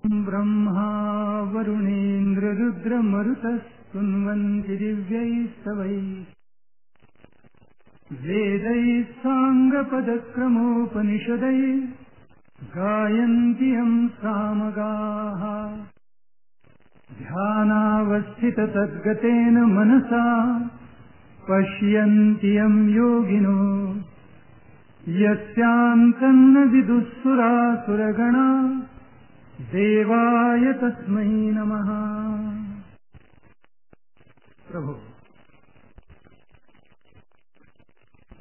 ब्रह्मा वरुणेन्द्ररुद्रमरुतस्तुन्वन्ति दिव्यैस्तवैः वेदैः साङ्गपदक्रमोपनिषदैः गायन्ति यं सामगाः ध्यानावस्थिततद्गतेन मनसा पश्यन्ति यं योगिनो यस्यान्तन्न विदुःसुरासुरगणा देवाय तस्मै नमः। प्रभू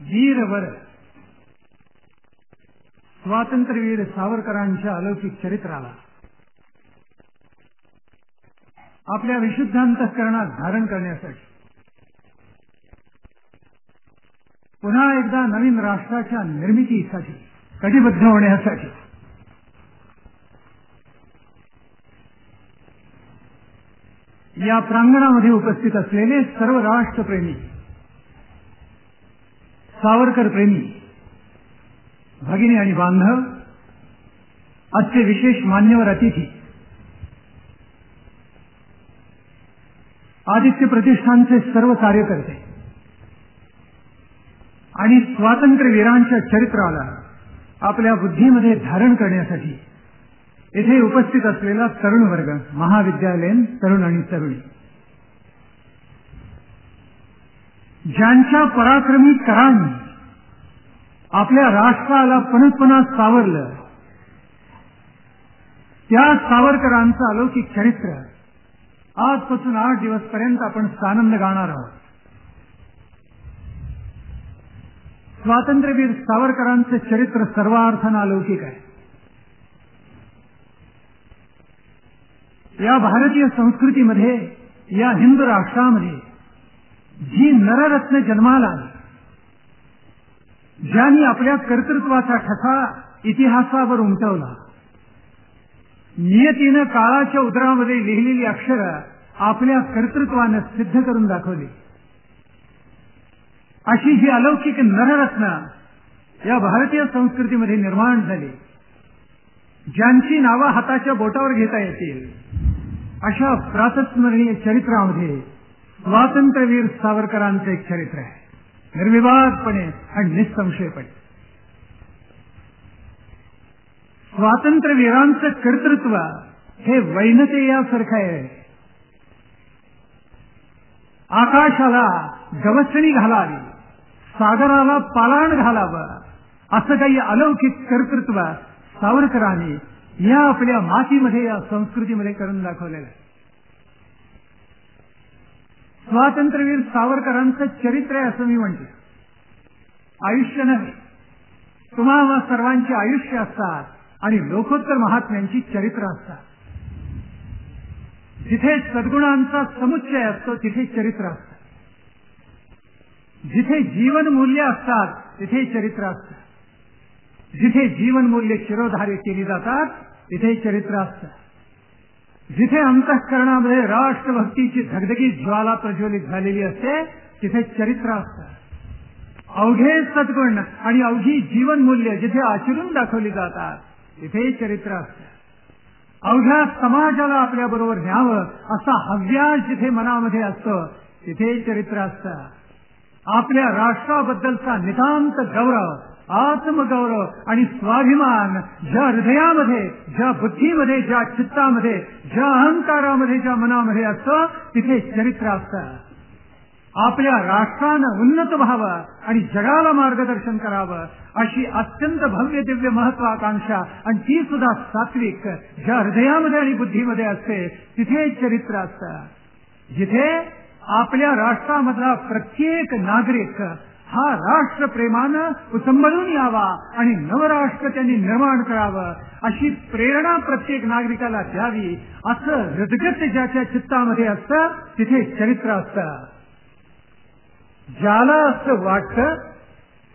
वीरवर स्वातंत्र्यवीर सावरकरांच्या अलौकिक चरित्राला आपल्या विशुद्ध अंतःकरणात धारण करण्यासाठी पुन्हा एकदा नवीन राष्ट्राच्या निर्मितीसाठी कटिबद्ध होण्यासाठी या प्रांगणामध्ये उपस्थित असलेले सर्व राष्ट्रप्रेमी, सावरकर प्रेमी भगिनी आणि बांधव, आजचे विशेष मान्यवर अतिथी, आदित्य प्रतिष्ठानचे सर्व कार्यकर्ते आणि स्वातंत्र्यवीरांच्या चरित्राला आपल्या बुद्धीमध्ये धारण करण्यासाठी येथे उपस्थित असलेला तरुण वर्ग, महाविद्यालयीन तरुण आणि तरुणी, ज्यांच्या पराक्रमी करांनी आपल्या राष्ट्राला पुनः सावरलं, त्या सावरकरांचं अलौकिक चरित्र आजपासून 8 दिवसपर्यंत आपण सानंद गाणार आहोत. स्वातंत्र्यवीर सावरकरांचं चरित्र सर्वार्थानं अलौकिक आहे. या भारतीय संस्कृतीमध्ये, या हिंदू राष्ट्रामध्ये जी नररत्न जन्माला आली, ज्यांनी आपल्या कर्तृत्वाचा ठसा इतिहासावर उमटवला, नियतीनं काळाच्या उदरामध्ये लिहिलेली अक्षरं आपल्या कर्तृत्वानं सिद्ध करून दाखवली, अशी ही अलौकिक नररत्न या भारतीय संस्कृतीमध्ये निर्माण झाली, ज्यांची नावं हाताच्या बोटावर घेता येतील, अशा प्रातस्मरणीय चरित्रामध्ये स्वातंत्र्यवीर सावरकरांचं एक चरित्र आहे. निर्विवादपणे आणि निसंशयपणे स्वातंत्र्यवीरांचं कर्तृत्व हे वैनतेयासारखं आहे. आकाशाला गवसणी घालावी, सागराला पालाण घालावं, असं काही अलौकिक कर्तृत्व सावरकरांनी या आपल्या मातीमध्ये, या संस्कृतीमध्ये करून दाखवलेलं आहे. स्वातंत्र्यवीर सावरकरांचं चरित्र आहे असं मी म्हणते. आयुष्य नव्हे, तुम्हा सर्वांची आयुष्य असतात आणि लोकोत्तर महात्म्यांची चरित्र असतात. जिथे सद्गुणांचा समुच्चय असतो तिथे चरित्र असतं. जिथे जीवनमूल्य असतात तिथे चरित्र असतं. जिथे जीवनमूल्य शिरोधार्य केली जातात तिथे चरित्र असतं. जिथे अंतःकरणामध्ये राष्ट्रभक्तीची धगधगी ज्वाला प्रज्वलित झालेली असते तिथे चरित्र असतं. अवघे सद्गुण आणि अवघी जीवनमूल्य जिथे आचरून दाखवली जातात तिथे चरित्र असतं. अवघ्या समाजाला आपल्या बरोबर न्यावं असा हव्यास जिथे मनामध्ये असतो तिथे चरित्र असतं. आपल्या राष्ट्राबद्दलचा नितांत गौरव, आत्मगौरव आणि स्वाभिमान ज्या हृदयामध्ये, ज्या बुद्धीमध्ये, ज्या चित्तामध्ये, ज्या अहंकारामध्ये, ज्या मनामध्ये असतं तिथे चरित्र असतं. आपल्या राष्ट्रानं उन्नत व्हावं आणि जगाला मार्गदर्शन करावं अशी अत्यंत भव्य दिव्य महत्वाकांक्षा, आणि ती सुद्धा सात्विक, ज्या हृदयामध्ये आणि बुद्धीमध्ये असते तिथे चरित्र असतं. जिथे आपल्या राष्ट्रामधला प्रत्येक नागरिक हा राष्ट्रप्रेमानं उसंबळून यावा आणि नवराष्ट्र त्यांनी निर्माण करावं अशी प्रेरणा प्रत्येक नागरिकाला द्यावी असं हृदगत ज्याच्या चित्तामध्ये असतं तिथे चरित्र असतं. ज्याला असं वाटतं,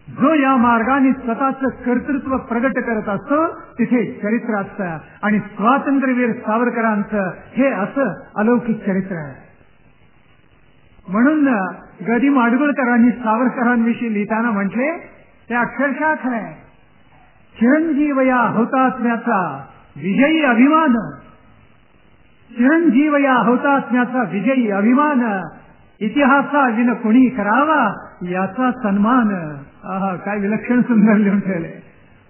जो या मार्गाने स्वतःचं कर्तृत्व प्रगट करत असतो तिथे चरित्र असतं. आणि स्वातंत्र्यवीर सावरकरांचं हे असं अलौकिक चरित्र आहे. म्हणून गदी माडगुळकरांनी सावरकरांविषयी लिहिताना म्हटले ते अक्षरशः खरं आहे. चिरंजीव या हुतात्म्याचा विजयी अभिमान चिरंजीव या हुतात्म्याचा विजयी अभिमान, इतिहासा विन कुणी करावा याचा सन्मान. आहा, काय विलक्षण सुंदर लिहून ठेवले.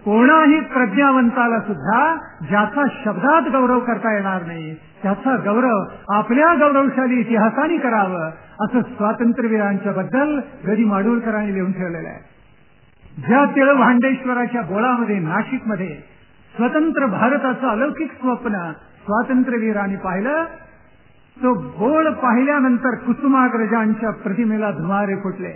कोणाही प्रज्ञावंताला सुद्धा ज्याचा शब्दात गौरव करता येणार नाही त्याचा गौरव आपल्या गौरवशाली इतिहासाने करावं, असं स्वातंत्र्यवीरांच्या बद्दल गदी माडुळकरांनी लिहून ठेवलेलं आहे. ज्या तिळभांडेश्वराच्या बोळामध्ये नाशिकमध्ये स्वतंत्र भारताचं अलौकिक स्वप्न स्वातंत्र्यवीरांनी पाहिलं, तो बोळ पाहिल्यानंतर कुसुमाग्रजांच्या प्रतिमेला धुमारे फुटले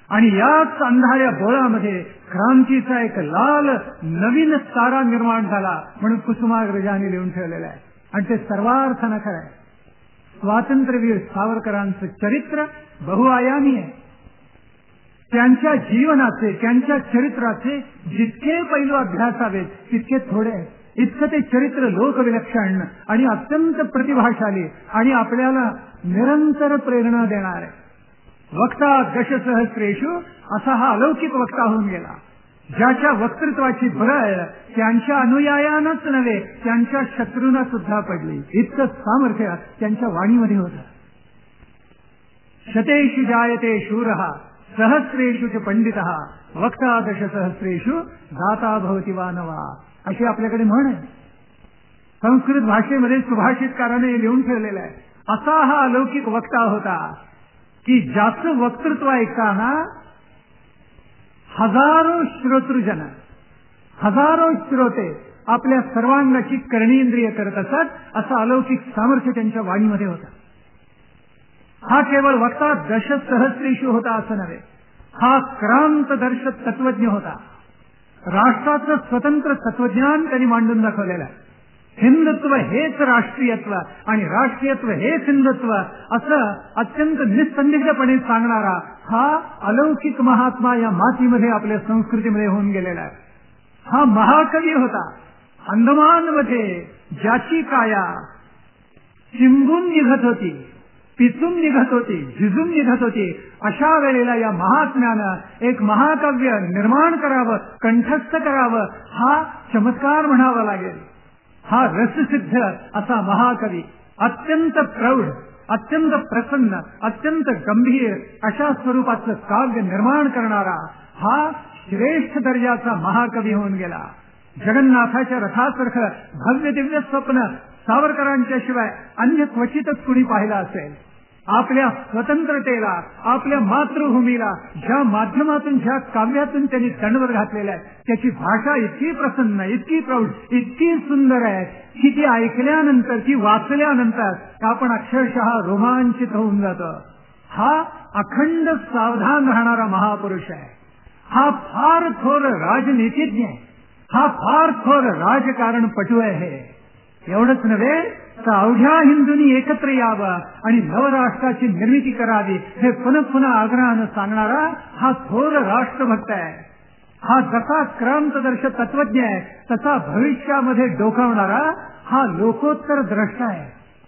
आणि याच अंधाऱ्या बोळामध्ये क्रांतीचा एक लाल नवीन तारा निर्माण झाला म्हणून कुसुमाग्रजांनी लिहून ठेवलेलं आहे. आणि ते सर्वार्थानं खरं आहे. स्वातंत्र्यवीर सावरकरांचं चरित्र बहुआयामी आहे. त्यांच्या जीवनाचे, त्यांच्या चरित्राचे जितके पैलू अभ्यासावेत तितके थोडे आहेत. इतकं ते चरित्र लोकविलक्षण आणि अत्यंत प्रतिभाशाली आणि आपल्याला निरंतर प्रेरणा देणार आहे. वक्ता दशसहस्रेषु असा हा अलौकिक वक्ता होऊन गेला. ज्याच्या वक्तृत्वाची भरळ त्यांच्या अनुयायांनाच नव्हे त्यांच्या शत्रूंना सुद्धा पडली. इतकं सामर्थ्य त्यांच्या वाणीमध्ये होतं. शतेषु जायते शूरः सहस्रेषु च पंडितः वक्ता दशसहस्रेषु दाता भवति वानवा, अशी आपल्याकडे म्हण आहे. संस्कृत भाषेमध्ये सुभाषितकाराने लिहून ठेवलेला आहे. असा हा अलौकिक वक्ता होता की ज्याचं वक्तृत्व ऐकताना हजारो श्रोतृजन, हजारो श्रोते आपल्या सर्वांगाची कर्णेंद्रिय करत असत. असं अलौकिक सामर्थ्य त्यांच्या वाणीमध्ये होतं. हा केवळ वक्ता दशसहस्रेषु होता असं नव्हे, हा क्रांतदर्श तत्वज्ञ होता. राष्ट्राचं स्वतंत्र तत्वज्ञान त्यांनी मांडून दाखवलेलं आहे. हिंदुत्व हेच राष्ट्रीयत्व आणि राष्ट्रीयत्व हेच हिंदुत्व असं अत्यंत निस्संदिग्धपणे सांगणारा हा अलौकिक महात्मा या मातीमध्ये आपल्या संस्कृतीमध्ये होऊन गेलेला आहे. हा महाकवी होता. अंदमानमध्ये ज्याची काया चिंबून निघत होती, पिचून निघत होती, झिजून निघत होती, अशा वेळेला या महात्म्यानं एक महाकाव्य निर्माण करावं, कंठस्थ करावं, हा चमत्कार म्हणावा लागेल. हा रससिद्ध असा महाकवी, अत्यंत प्रौढ, अत्यंत प्रसन्न, अत्यंत गंभीर अशा स्वरूपाचं काव्य निर्माण करणारा हा श्रेष्ठ दर्जाचा महाकवी होऊन गेला. जगन्नाथाच्या रथासारखं भव्य दिव्य स्वप्न सावरकरांच्या शिवाय अन्य क्वचितच कुणी पाहिलं असेल. आपल्या स्वतंत्रतेला, आपल्या मातृभूमीला ज्या माध्यमातून, ज्या काव्यातून त्यांनी दंडवत घातलेला आहे त्याची भाषा इतकी प्रसन्न, इतकी प्रौढ, इतकी सुंदर आहे की ती ऐकल्यानंतर, ती वाचल्यानंतर आपण अक्षरशः रोमांचित होऊन जातो. हा अखंड सावधान राहणारा महापुरुष आहे. हा फार थोर राजनीतिज्ञ आहे. हा फार थोर राजकारणपटू आहे. एवढंच नव्हे तर अवघ्या हिंदूंनी एकत्र यावं आणि नवराष्ट्राची निर्मिती करावी हे पुन्हा पुन्हा आग्रहानं सांगणारा हा थोर राष्ट्रभक्त आहे. हा जसा क्रांतदर्श तत्वज्ञ आहे तसा भविष्यामध्ये डोकावणारा हा लोकोत्तर द्रष्टा आहे.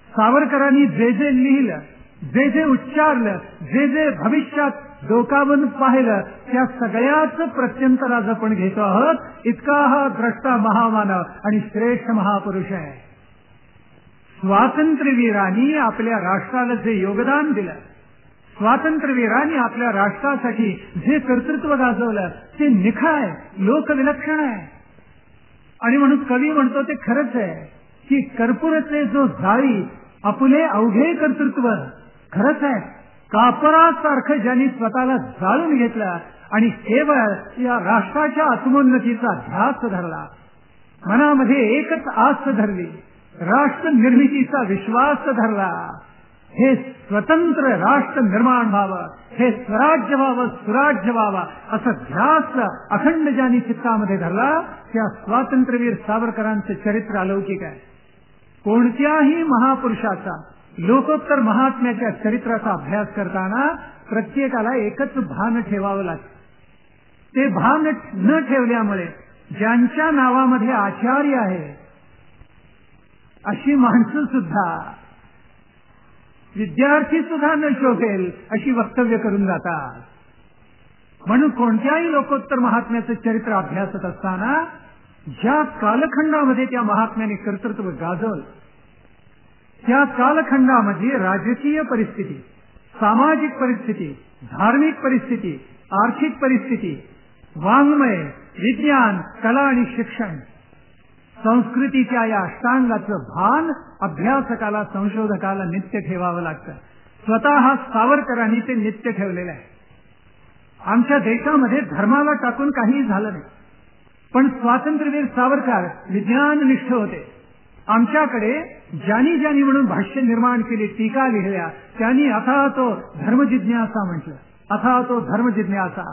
सावरकरांनी जे जे लिहिलं, जे जे उच्चारलं, जे जे भविष्यात डोकावून पाहिलं त्या सगळ्याच प्रत्यंतर आज आपण घेतो आहोत. इतका हा द्रष्टा महामानव आणि श्रेष्ठ महापुरुष आहे. स्वातंत्र्यवीरांनी आपल्या राष्ट्राला जे योगदान दिलं, स्वातंत्र्यवीरांनी आपल्या राष्ट्रासाठी जे कर्तृत्व गाजवलं ते निखळ आहे, लोकविलक्षण आहे. आणि म्हणून कवी म्हणतो ते खरंच आहे की कर्पूरचे जो जाळी आपुले अवघे कर्तृत्व, खरंच आहे. कापरासारखं ज्यांनी स्वतःला जाळून घेतलं आणि केवळ या राष्ट्राच्या आत्मोन्नतीचा ध्यास धरला, मनामध्ये एकच आस धरली, राष्ट्र निर्मितीचा विश्वास धरला, हे स्वतंत्र राष्ट्र निर्माण व्हावं, हे स्वराज्य व्हावं, सुराज्य व्हावं असं ध्यास अखंड ज्यांनी चित्तामध्ये धरला त्या स्वातंत्र्यवीर सावरकरांचं चरित्र अलौकिक आहे. कोणत्याही महापुरुषाचा, लोकोत्तर महात्म्याच्या चरित्राचा अभ्यास करताना प्रत्येकाला एकच भान ठेवावं लागतं. ते भान न ठेवल्यामुळे ज्यांच्या नावामध्ये आचार्य आहे अशी माणसं सुद्धा, विद्यार्थी सुद्धा न शोभेल अशी वक्तव्य करून जातात. म्हणून कोणत्याही लोकोत्तर महात्म्याचं चरित्र अभ्यासत असताना ज्या कालखंडामध्ये त्या महात्म्याने कर्तृत्व गाजवलं त्या कालखंडामधली राजकीय परिस्थिती, सामाजिक परिस्थिती, धार्मिक परिस्थिती, आर्थिक परिस्थिती, वाङ्मय, विज्ञान, कला आणि शिक्षण, संस्कृतीच्या या अष्टांगाचं भान अभ्यासकाला, संशोधकाला नित्य ठेवावं लागतं. स्वतः सावरकरांनी ते नित्य ठेवलेलं आहे. आमच्या देशामध्ये धर्माला टाकून काहीही झालं नाही, पण स्वातंत्र्यवीर सावरकर विज्ञाननिष्ठ होते. आमच्याकडे ज्यांनी ज्यांनी म्हणून भाष्य निर्माण केली, टीका लिहिल्या, त्यांनी अथा तो धर्मजिज्ञासा म्हटलं, अथा तो धर्मजिज्ञासा.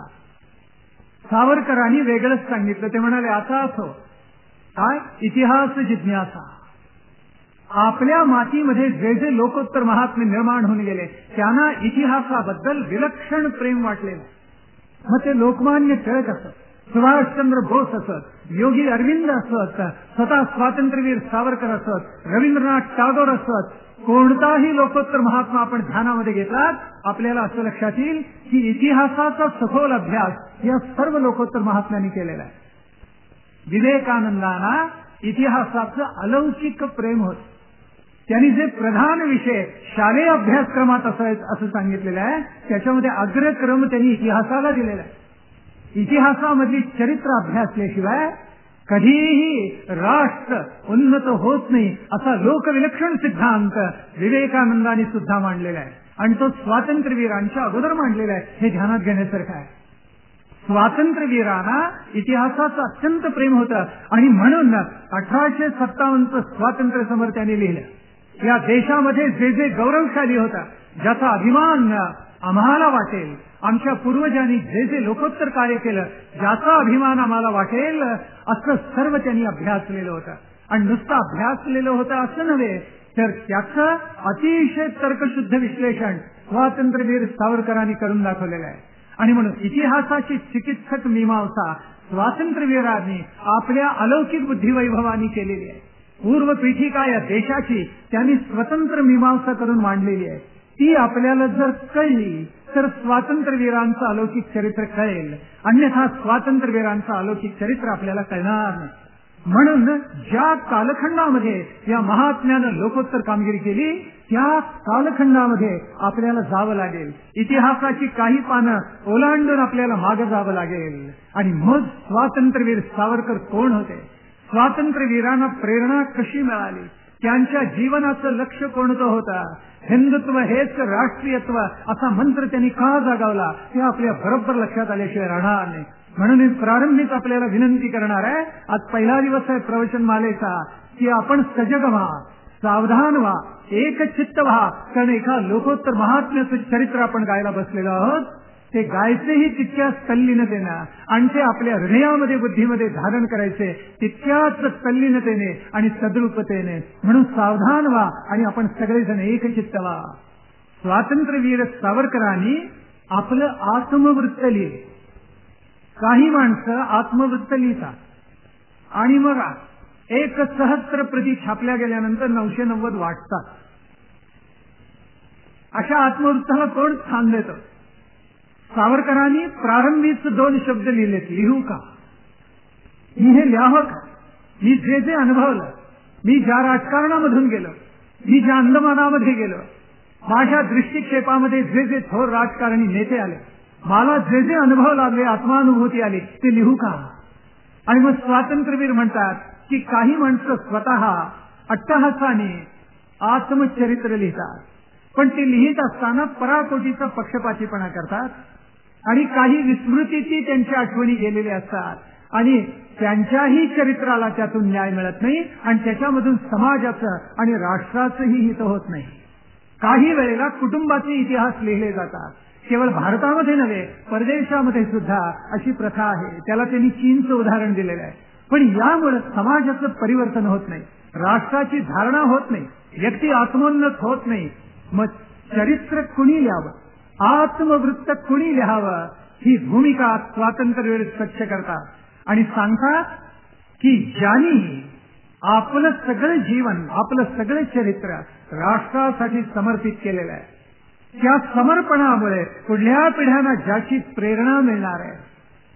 सावरकरांनी वेगळंच सांगितलं. ते म्हणाले अथा तो काय इतिहास जिज्ञासा. आपल्या मातीमध्ये जे जे लोकोत्तर महात्मे निर्माण होऊन गेले त्यांना इतिहासाबद्दल विलक्षण प्रेम वाटलेलं. मग ते लोकमान्य टिळक असत, सुभाषचंद्र बोस असत, योगी अरविंद असत, स्वतः स्वातंत्र्यवीर सावरकर असत, रवींद्रनाथ टागोर असत, कोणताही लोकोत्तर महात्मा आपण ध्यानामध्ये घेतलात, आपल्याला असं लक्षात येईल की इतिहासाचा सखोल अभ्यास या सर्व लोकोत्तर महात्म्यांनी केलेला आहे. विवेकानंदांना इतिहासाचं अलौकिक प्रेम होत. त्यांनी जे प्रधान विषय शालेय अभ्यासक्रमात असायचं असं सांगितलेलं आहे, त्याच्यामध्ये अग्रक्रम त्यांनी इतिहासाला दिलेला आहे. इतिहासामधली चरित्र अभ्यासल्याशिवाय कधीही राष्ट्र उन्नत होत नाही, असा लोकविलक्षण सिद्धांत विवेकानंदांनी सुद्धा मांडलेला आहे. आणि तो स्वातंत्र्यवीरांच्या अगोदर मांडलेला आहे. हे ध्यानात घेण्यासारखं आहे. स्वातंत्र्यवीरांना इतिहासाचं अत्यंत प्रेम होतं आणि म्हणून 1857 स्वातंत्र्य समर त्यांनी लिहिलं. या देशामध्ये जे जे गौरवशाली होता, ज्याचा अभिमान आम्हाला वाटेल, आमच्या पूर्वजांनी जे जे लोकोत्तर कार्य केलं, ज्याचा अभिमान आम्हाला वाटेल, असं सर्व त्यांनी अभ्यासलेलं होतं. आणि नुसतं अभ्यासलेलं होतं असं नव्हे, तर त्याचं अतिशय तर्कशुद्ध विश्लेषण स्वातंत्र्यवीर सावरकरांनी करून दाखवलेलं आहे. आणि म्हणून इतिहासाची चिकित्सक मीमांसा स्वातंत्र्यवीरांनी आपल्या अलौकिक बुद्धिवैभवानी केलेली आहे. पूर्व पीठिका या देशाची त्यांनी स्वतंत्र मीमांसा करून मांडलेली आहे. ती आपल्याला जर कळली तर स्वातंत्र्यवीरांचं अलौकिक चरित्र कळेल, अन्यथा स्वातंत्र्यवीरांचं अलौकिक चरित्र आपल्याला कळणार नाही. म्हणून ज्या कालखंडामध्ये या महात्म्यानं लोकोत्तर कामगिरी केली, त्या कालखंडामध्ये आपल्याला जावं लागेल. इतिहासाची काही पानं ओलांडून आपल्याला मागे जावं लागेल. आणि मग स्वातंत्र्यवीर सावरकर कोण होते, स्वातंत्र्यवीरांना प्रेरणा कशी मिळाली, त्यांच्या जीवनाचं लक्ष्य कोणतं होतं, हिंदुत्व हेच राष्ट्रीयत्व असा मंत्र त्यांनी का जागवला, ते आपल्या बरोबर लक्षात आल्याशिवाय राहणार नाही. म्हणून मी प्रारंभीच आपल्याला विनंती करणार आहे, आज पहिला दिवस आहे प्रवचनमालेचा, की आपण सजग व्हा, सावधान व्हा, एकचित्त व्हा. कारण एका लोकोत्तर महात्म्याचं चरित्र आपण गायला बसलेलो आहोत. ते गायचेही तितक्याच तल्लीनतेनं आणि ते आपल्या हृदयामध्ये बुद्धीमध्ये धारण करायचे तितक्याच तल्लीनतेने आणि सद्रूपतेने. म्हणून सावधान व्हा आणि आपण सगळेजण एकचित्त व्हा. स्वातंत्र्यवीर सावरकरांनी आपलं आत्मवृत्त लिहिले. काही माणसं आत्मवृत्त लिहितात आणि मग 1,000 प्रती छापल्या गेल्यानंतर 990 वाटतात. अशा आत्मवृत्ताला कोण स्थान देतं? सावरकरांनी प्रारंभीच 2 शब्द लिहिलेत, लिहू का, मी हे लिहावं का, मी जे जे अनुभवलं, मी ज्या राजकारणामधून गेलो, मी ज्या अंदमानामध्ये गेलो, माझ्या दृष्टिक्षेपामध्ये जे जे थोर राजकारणी नेते आले, मला जे जे अनुभव लागले, आत्मानुभूती आली, ते लिहू का. आणि मग स्वातंत्र्यवीर म्हणतात की काही माणसं स्वतः अट्टहासाने आत्मचरित्र लिहितात, पण ते लिहित असताना पराकोटीचा पक्षपातीपणा करतात आणि काही विस्मृतीची त्यांच्या आठवणी गेलेल्या असतात आणि त्यांच्याही चरित्राला त्यातून न्याय मिळत नाही आणि त्याच्यामधून समाजाचं आणि राष्ट्राचंही हित होत नाही. काही वेळेला कुटुंबाचे इतिहास लिहिले जातात. केवळ भारतामध्ये नव्हे, परदेशामध्ये सुद्धा अशी प्रथा आहे. त्याला त्यांनी चीनचं उदाहरण दिलेलं आहे. पण यामुळे समाजाचं परिवर्तन होत नाही, राष्ट्राची धारणा होत नाही, व्यक्ती आत्मोन्नत होत नाही. मग चरित्र कुणी लिहावं, आत्मवृत्त कुणी लिहावं, ही भूमिका स्वातंत्र्यवीर स्वच्छ करतात आणि सांगतात की ज्यांनी आपलं सगळं जीवन, आपलं सगळं चरित्र राष्ट्रासाठी समर्पित केलेलं आहे, त्या समर्पणामुळे पुढल्या पिढ्यांना ज्याची प्रेरणा मिळणार आहे,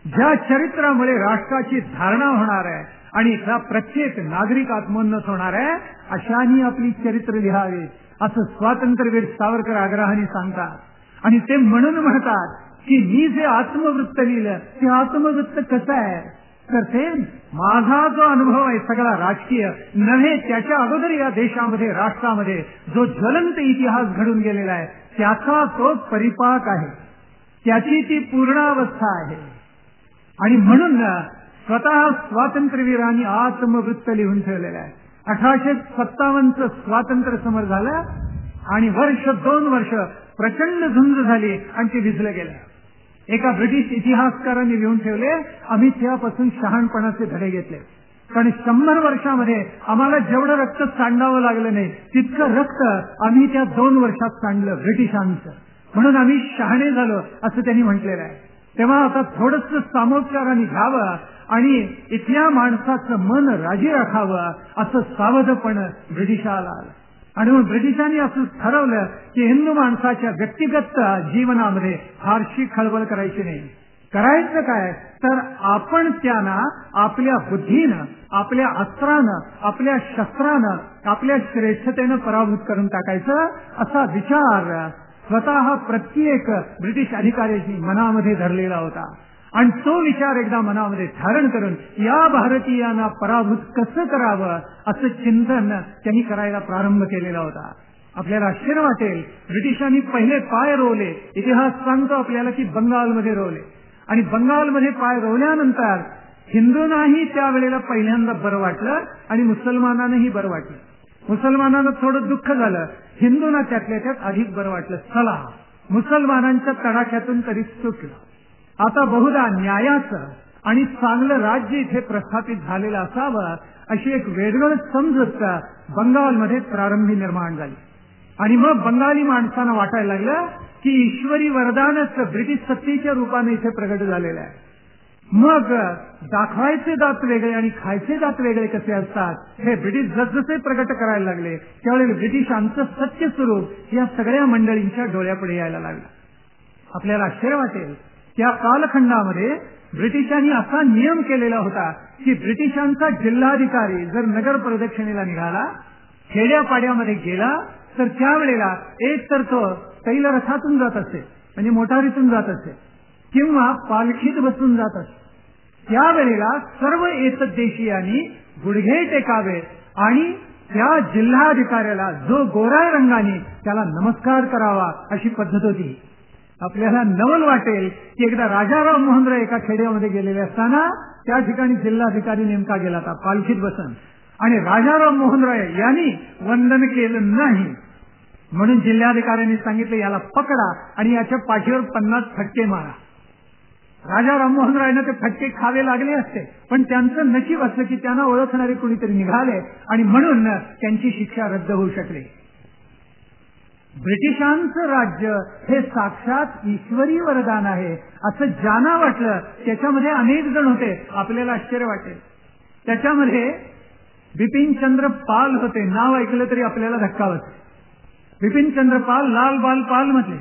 ज्या चरित्रामुळे राष्ट्राची धारणा होणार आहे आणि इथला प्रत्येक नागरिक आत्मोन्नत होणार आहे, अशानी आपली चरित्र लिहावे असं स्वातंत्र्यवीर सावरकर आग्रहाने सांगतात. आणि ते म्हणून म्हणतात की मी जे आत्मवृत्त लिहिलं ते आत्मवृत्त कसं आहे, तर ते माझा जो अनुभव आहे सगळा राजकीय नव्हे, त्याच्या अगोदर या देशामध्ये राष्ट्रामध्ये जो ज्वलंत इतिहास घडून गेलेला आहे त्याचा तो परिपाक आहे, त्याची ती पूर्णावस्था आहे. आणि म्हणून स्वतः स्वातंत्र्यवीरांनी आत्मवृत्त लिहून ठेवलेलं आहे. 1857 स्वातंत्र्य समर झालं आणि वर्ष 2 वर्ष प्रचंड झुंज झाली आणि ते विझलं गेलं. एका ब्रिटिश इतिहासकारांनी लिहून ठेवले, आम्ही त्यापासून शहाणपणाचे धडे घेतले, कारण 100 वर्षामध्ये आम्हाला जेवढं रक्त सांडावं लागलं नाही तितकं रक्त आम्ही त्या 2 वर्षात सांडलं ब्रिटिशांचं, म्हणून आम्ही शहाणे झालो असं त्यांनी म्हटलेलं आहे. तेव्हा आता थोडंसं सामोपचाराने घ्यावं आणि इथल्या माणसाचं मन राजी राखावं असं सावधपण ब्रिटिशाला आलं. आणि मग ब्रिटिशांनी असं ठरवलं की हिंदू माणसाच्या व्यक्तिगत जीवनामध्ये फारशी खळबळ करायची नाही. करायचं काय तर आपण त्यांना आपल्या बुद्धीनं, आपल्या अस्त्रानं, आपल्या शस्त्रानं, आपल्या श्रेष्ठतेनं पराभूत करून टाकायचं असा विचार स्वतः प्रत्येक ब्रिटिश अधिकाऱ्याची मनामध्ये धरलेला होता. आणि तो विचार एकदा मनामध्ये धारण करून या भारतीयांना पराभूत कसं करावं असं चिंतन त्यांनी करायला प्रारंभ केलेला होता. आपल्याला आश्चर्य वाटेल, ब्रिटिशांनी पहिले पाय रोवले, इतिहास सांगतो आपल्याला की बंगालमध्ये रोवले, आणि बंगालमध्ये पाय रोवल्यानंतर हिंदूंनाही त्यावेळेला पहिल्यांदा बरं वाटलं आणि मुसलमानांनाही बरं वाटलं. मुसलमानांना थोडं दुःख झालं, हिंदूंना त्यातल्या त्यात अधिक बरं वाटलं. चला, मुसलमानांच्या तडाख्यातून तरी सुटलं. आता बहुधा न्यायाचं आणि चांगलं राज्य इथे प्रस्थापित झालेलं असावं अशी एक वेगळं समजूत बंगालमध्ये प्रारंभी निर्माण झाली. आणि मग बंगाली माणसांना वाटायला लागलं की ईश्वरी वरदानच ब्रिटिश सत्तेच्या रूपाने इथे प्रगट झालेलं आहे. मग दाखवायचे दात वेगळे आणि खायचे दात वेगळे कसे असतात हे ब्रिटिश जसजसे प्रगट करायला लागले त्यावेळी ब्रिटिशांचं सत्य स्वरूप या सगळ्या मंडळींच्या डोळ्यापुढे यायला लागलं. आपल्याला आश्चर्य वाटेल, त्या कालखंडामध्ये ब्रिटिशांनी असा नियम केलेला होता की ब्रिटिशांचा जिल्हाधिकारी जर नगर प्रदक्षिणेला निघाला, खेड्यापाड्यामध्ये गेला, तर त्यावेळेला एक तर तो तैल रथातून जात असे, म्हणजे मोटारीतून जात असे, किंवा पालखीत बसून जात असे. त्यावेळेला सर्व एतद्देशीयांनी गुडघे टेकावे आणि त्या जिल्हाधिकाऱ्याला जो गोरा रंगाने त्याला नमस्कार करावा अशी पद्धत होती. आपल्याला नवल वाटेल की एकदा राजाराम मोहन राय एका खेड्यामध्ये गेलेले असताना त्या ठिकाणी जिल्हाधिकारी नेमका गेला होता पालखीत बसून, आणि राजाराम मोहन राय यांनी वंदन केलं नाही, म्हणून जिल्हाधिकाऱ्यांनी सांगितलं याला पकडा आणि याच्या पाठीवर 50 फटके मारा. राजा राममोहन रायनं ते फटके खावे लागले असते, पण त्यांचं नशीब असलं की त्यांना ओळखणारे कुणीतरी निघाले आणि म्हणून त्यांची शिक्षा रद्द होऊ शकली. ब्रिटिशांचं राज्य हे साक्षात ईश्वरी वरदान आहे असं ज्यांना वाटलं त्याच्यामध्ये अनेक जण होते. आपल्याला आश्चर्य वाटेल, त्याच्यामध्ये बिपिनचंद्र पाल होते. नाव ऐकलं तरी आपल्याला धक्का बसतो. बिपिनचंद्र पाल, लाल बाल पाल म्हटले,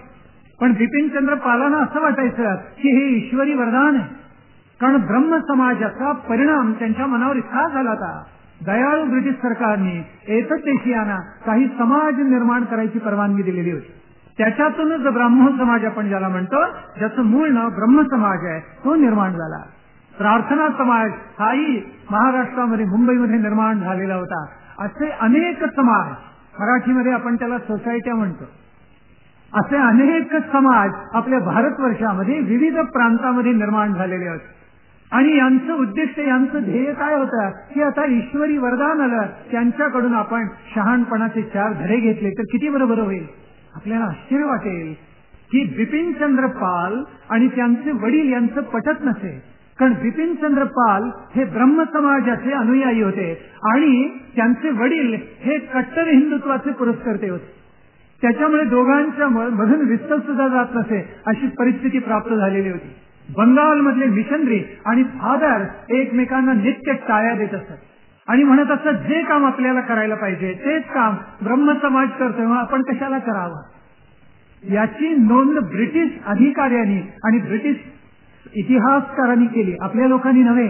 पण बिपिनचंद्र पालांना असं वाटायचं की हे ईश्वरी वरदान आहे, कारण ब्रह्म समाजाचा परिणाम त्यांच्या मनावर इतका झाला होता. दयाळू ब्रिटिश सरकारने एतद्देशीयांना काही समाज निर्माण करायची परवानगी दिलेली होती. त्याच्यातूनच ब्राह्मण समाज आपण ज्याला म्हणतो, ज्याचं मूळ नाव ब्रह्म समाज आहे, तो निर्माण झाला. प्रार्थना समाज हाही महाराष्ट्रामध्ये मुंबईमध्ये निर्माण झालेला होता. असे अनेक समाज, मराठीमध्ये आपण त्याला सोसायट्या म्हणतो, असे अनेक समाज आपल्या भारतवर्षामध्ये विविध प्रांतामध्ये निर्माण झालेले होते. आणि यांचं उद्दिष्ट, यांचं ध्येय काय होतं की आता ईश्वरी वरदान आलं, त्यांच्याकडून आपण शहाणपणाचे 4 धडे घेतले तर किती बरोबर होईल. आपल्याला आश्चर्य वाटेल की बिपिनचंद्र पाल आणि त्यांचे वडील यांचं पटत नसे, कारण बिपिनचंद्र पाल हे ब्रह्म समाजाचे अनुयायी होते आणि त्यांचे वडील हे कट्टर हिंदुत्वाचे पुरस्कर्ते होते. त्याच्यामुळे दोघांच्या मधून विस्तार सुद्धा जात नसे अशी परिस्थिती प्राप्त झालेली होती. बंगालमधले मिशनरी आणि फादर एकमेकांना नित्य टाळ्या देत असत आणि म्हणत असत जे काम आपल्याला करायला पाहिजे तेच काम ब्रह्म समाज करतोय, आपण कशाला करावं. याची नोंद ब्रिटिश अधिकाऱ्यांनी आणि ब्रिटिश इतिहासकारांनी केली, आपल्या लोकांनी नव्हे.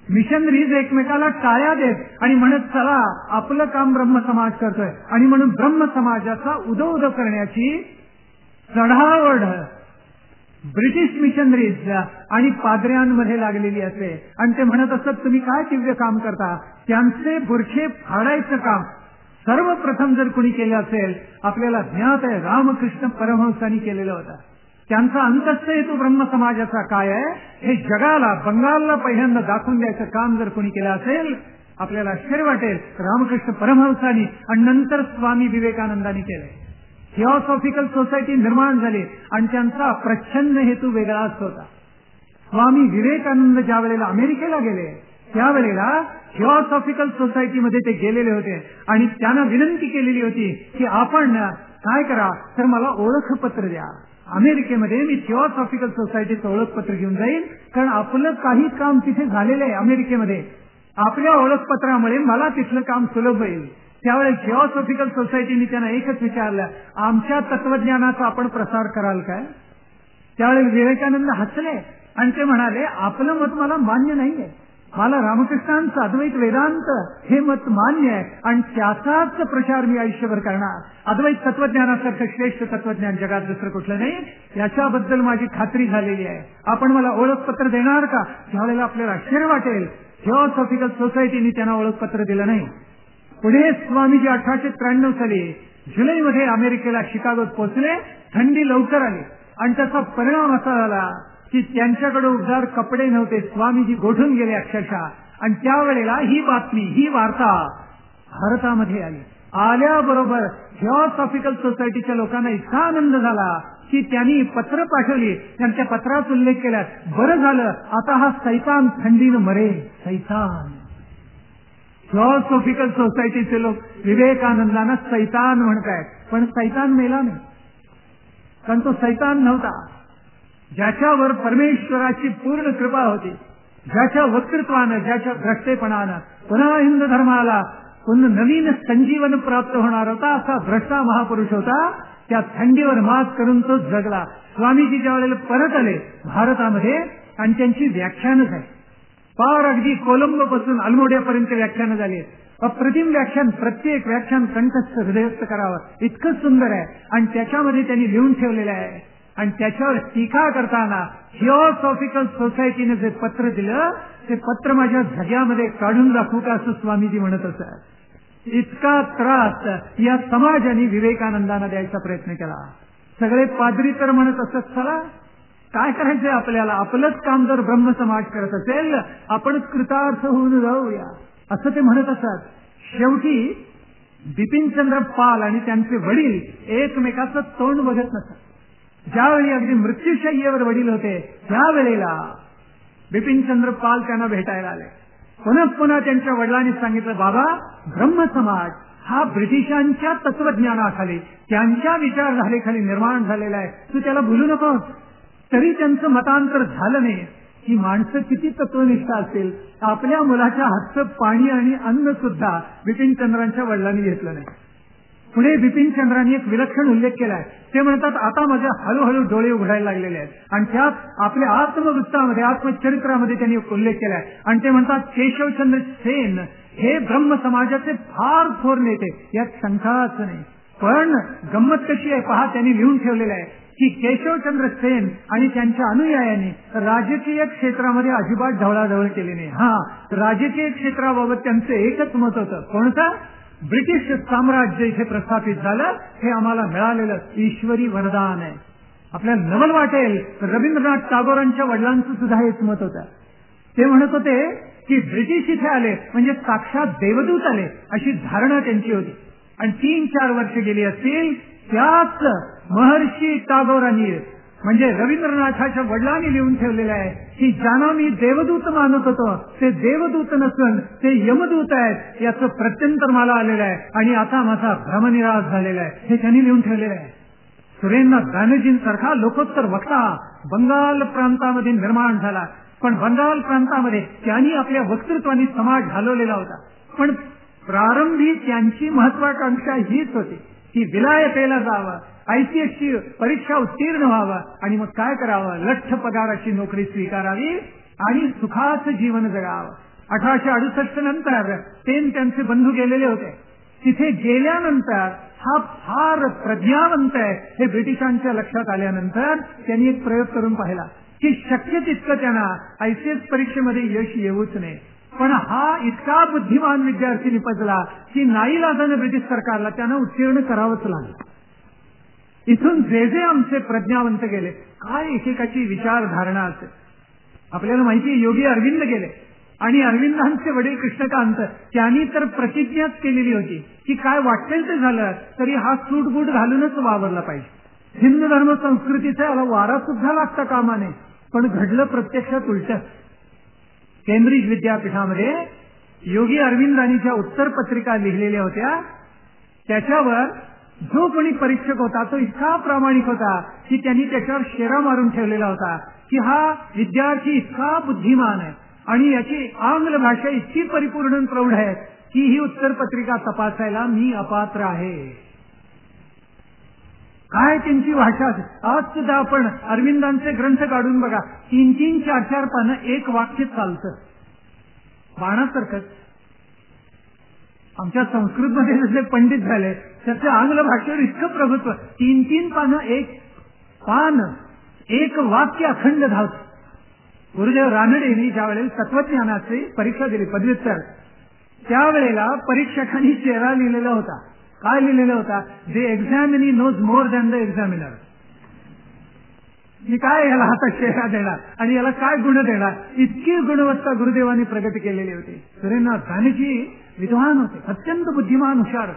मिशनरीज एकमेकाला टाळ्या देत आणि म्हणत चला आपलं काम ब्रह्मसमाज करतोय आणि म्हणून ब्रह्मसमाजाचा उदो करण्याची चढावड ब्रिटिश मिशनरीज आणि पाद्र्यांमध्ये लागलेली असे. आणि ते म्हणत असत तुम्ही काय दिव्य काम करता. त्यांचे बुरखे फाडायचं काम सर्वप्रथम जर कुणी केलं असेल आपल्याला ज्ञात आहे रामकृष्ण परमहंसांनी केलेलं होतं. त्यांचा अंतस्थ हेतू ब्रह्मसमाजाचा काय आहे हे जगाला बंगालला पहिल्यांदा दाखवून द्यायचं काम जर कोणी केलं असेल आपल्याला आश्चर्य वाटेल. रामकृष्ण परमहंसांनी आणि नंतर स्वामी विवेकानंदांनी केलंय. थिऑसॉफिकल सोसायटी निर्माण झाली आणि त्यांचा प्रच्छन्न हेतू वेगळाच होता. स्वामी विवेकानंद ज्या वेळेला अमेरिकेला गेले त्यावेळेला थिऑसॉफिकल सोसायटीमध्ये ते गेलेले होते आणि त्यांना विनंती केलेली होती की आपण काय करा तर मला ओळखपत्र द्या. अमेरिकेमध्ये मी थिऑसॉफिकल सोसायटीचं ओळखपत्र घेऊन जाईल कारण आपलं काही काम तिथे झालेलं आहे अमेरिकेमध्ये. आपल्या ओळखपत्रामुळे मला तिथलं काम सुलभ होईल. त्यावेळेस थिऑसॉफिकल सोसायटीने त्यांना एकच विचारलं आमच्या तत्वज्ञानाचा आपण प्रसार कराल काय. त्यावेळेस विवेकानंद हसले आणि ते म्हणाले आपलं मत मला मान्य नाहीये. मला रामकृष्णांचं अद्वैत वेदांत हे मत मान्य आहे आणि त्याचाच प्रचार मी आयुष्यभर करणार. अद्वैत तत्वज्ञानासारखं श्रेष्ठ तत्वज्ञान जगात दुसरं कुठलं नाही याच्याबद्दल माझी खात्री झालेली आहे. आपण मला ओळखपत्र देणार का. त्यावेळेला आपल्याला आश्चर्य वाटेल थिऑसॉफिकल सोसायटीने त्यांना ओळखपत्र दिलं नाही. पुढे स्वामीजी 1893 साली जुलैमध्ये अमेरिकेला शिकागोत पोहोचले. थंडी लवकर आली आणि त्याचा परिणाम असा झाला की त्यांच्याकडे उबदार कपडे नव्हते. स्वामीजी गोठून गेले अक्षरशः. आणि त्यावेळेला ही बातमी ही वार्ता भारतामध्ये आली. आल्याबरोबर थिऑसॉफिकल सोसायटीच्या लोकांना इतका आनंद झाला की त्यांनी पत्र पाठवली. त्यांच्या पत्रात उल्लेख केला बरं झालं आता हा सैतान थंडीनं मरेल. सैतान थिऑसॉफिकल सोसायटीचे लोक विवेकानंदांना सैतान म्हणतायत पण सैतान मेला नाही कारण तो सैतान नव्हता. ज्याच्यावर परमेश्वराची पूर्ण कृपा होती ज्याच्या वक्तृत्वानं ज्याच्या भ्रष्टेपणानं पुन्हा हिंदू धर्माला पुन्हा नवीन संजीवन प्राप्त होणार होता असा भ्रष्टा महापुरुष होता. त्या थंडीवर मात करून तो जगला. स्वामीजी ज्या वेळेला परत आले भारतामध्ये आणि त्यांची व्याख्यानं झाली. पार अगदी कोलंबो पासून अल्मोडियापर्यंत व्याख्यानं झाली. अप्रतिम व्याख्यान. प्रत्येक व्याख्यान कंठस्थ हृदयस्थ करावं इतकं सुंदर आहे आणि त्याच्यामध्ये त्यांनी लिहून ठेवलेलं आहे. आणि त्याच्यावर टीका करताना थिऑसॉफिकल सोसायटीने जे पत्र दिलं ते पत्र माझ्या झग्यामध्ये काढून दाखवू का असं स्वामीजी म्हणत असत. इतका त्रास या समाजाने विवेकानंदांना द्यायचा प्रयत्न केला. सगळे पाद्री तर म्हणत असत चला काय करायचंय आपल्याला आपलंच काम जर ब्रह्मसमाज करत असेल आपणच कृतार्थ होऊन जाऊया असं ते म्हणत असत. शेवटी बिपिनचंद्र पाल आणि त्यांचे वडील एकमेकाचं तोंड बघत नसत. ज्यावेळी अगदी मृत्यूशय्येवर वडील होते त्यावेळेला बिपिनचंद्र पाल त्यांना भेटायला आले. पुन्हा त्यांच्या वडिलांनी सांगितलं बाबा ब्रह्मसमाज हा ब्रिटिशांच्या तत्वज्ञानाखाली त्यांच्या विचारधारेखाली निर्माण झालेला आहे. तू त्याला भुलू नकोस. तरी त्यांचं मतांतर झालं नाही. ही माणसं किती तत्वनिष्ठ असतील. आपल्या मुलाच्या हातचं पाणी आणि अन्न सुद्धा बिपिनचंद्रांच्या वडिलांनी घेतलं नाही. पुढे बिपिनचंद्रांनी एक विलक्षण उल्लेख केलाय. ते म्हणतात आता माझे हळूहळू डोळे उघडायला लागलेले आहेत आणि त्यात आपल्या आत्मवृत्तामध्ये आत्मचरित्रामध्ये त्यांनी उल्लेख केलाय आणि ते म्हणतात केशवचंद्र सेन हे ब्रह्म समाजाचे फार थोर नेते यात शंकाच नाही. पण गंमत कशी आहे पहा त्यांनी लिहून ठेवलेलं आहे की केशवचंद्र सेन आणि त्यांच्या अनुयायांनी राजकीय क्षेत्रामध्ये अजिबात ढवळाढवळ केली नाही. राजकीय क्षेत्राबाबत त्यांचं एकच मत होतं. कोणतं. ब्रिटिश साम्राज्य इथे प्रस्थापित झालं हे आम्हाला मिळालेलं ईश्वरी वरदान आहे. आपल्याला नवल वाटेल रवींद्रनाथ टागोरांच्या वडिलांचं सुद्धा हेच मत होतं. ते म्हणत होते की ब्रिटिश इथे आले म्हणजे साक्षात देवदूत आले अशी धारणा त्यांची होती. आणि 3-4 वर्ष गेली असतील त्याच महर्षी टागोरांनी म्हणजे रवींद्रनाथाच्या वडिलांनी लिहून ठेवलेलं आहे की ज्यांना मी देवदूत मानत होतो ते देवदूत नसून ते यमदूत आहेत याचं प्रत्यंतर मला आलेलं आहे आणि आता माझा भ्रमनिराश झालेला आहे हे त्यांनी लिहून ठेवलेलं आहे. सुरेंद्रनाथ बॅनर्जींसारखा लोकोत्तर वक्ता बंगाल प्रांतामध्ये निर्माण झाला. पण बंगाल प्रांतामध्ये त्यांनी आपल्या वक्तृत्वाने समाज घालवलेला होता. पण प्रारंभी त्यांची महत्वाकांक्षा हीच होती की विलायतेला जावं आयसीएसची परीक्षा उत्तीर्ण व्हावं आणि मग काय करावं लठ्ठ पगाराची नोकरी स्वीकारावी आणि सुखाचं जीवन जगावं. 1868 नंतर त्यांचे बंधू गेलेले होते. तिथे गेल्यानंतर हा फार प्रज्ञावंत आहे हे ब्रिटिशांच्या लक्षात आल्यानंतर त्यांनी एक प्रयोग करून पाहिला की शक्य तितकं त्यांना ICS परीक्षेमध्ये यश येऊच नये. पण हा इतका बुद्धिमान विद्यार्थी निपजला की नाईलाजाने ब्रिटिश सरकारला त्यांना उत्तीर्ण करावंच लागलं. इथून जे जे आमचे प्रज्ञावंत गेले, काय एकेकाची विचारधारणा असेल. आपल्याला माहिती आहे योगी अरविंद गेले आणि अरविंदांचे वडील कृष्णकांत त्यांनी तर प्रतिज्ञाच केलेली होती की काय वाटेल ते झालं तरी हा सूटबूट घालूनच वावरला पाहिजे. हिंदू धर्म संस्कृतीचा याला वारा सुद्धा लागता कामा नये. पण घडलं प्रत्यक्षात उलट. केंब्रिज विद्यापीठामध्ये योगी अरविंदांनी ज्या उत्तर पत्रिका लिहिलेल्या होत्या त्याच्यावर जो कोणी परीक्षक होता तो इतका प्रामाणिक होता की त्यांनी त्याच्यावर शेरा मारून ठेवलेला होता की हा विद्यार्थी इतका बुद्धिमान आहे आणि याची आंग्ल भाषा इतकी परिपूर्ण प्रौढ आहे की ही उत्तर पत्रिका तपासायला मी अपात्र आहे. काय त्यांची भाषा. आज सुद्धा आपण अरविंदांचे ग्रंथ काढून बघा, 3-3, 4-4 पानं एक वाक्य चालतं बाणासारखंच. आमच्या संस्कृतमध्ये जसे पंडित झाले त्याचे आंग्ल भाषेवर इतकं प्रभुत्व. 3-3 पानं एक पान एक वाक्य अखंड धावत. गुरुदेव रानडेंनी ज्या वेळेला तत्वज्ञानाची परीक्षा दिली पदव्युत्तर, त्यावेळेला परीक्षकांनी चेहरा लिहिलेला होता. काय लिहिलेला होता? The examinee knows more than the examiner. मी काय याला आता चेहरा देणार आणि याला काय गुण देणार, इतकी गुणवत्ता गुरुदेवांनी प्रगती केलेली होती. सुरेंद्रनाथ बानर्जी विद्वान होते, अत्यंत बुद्धिमान हुशार.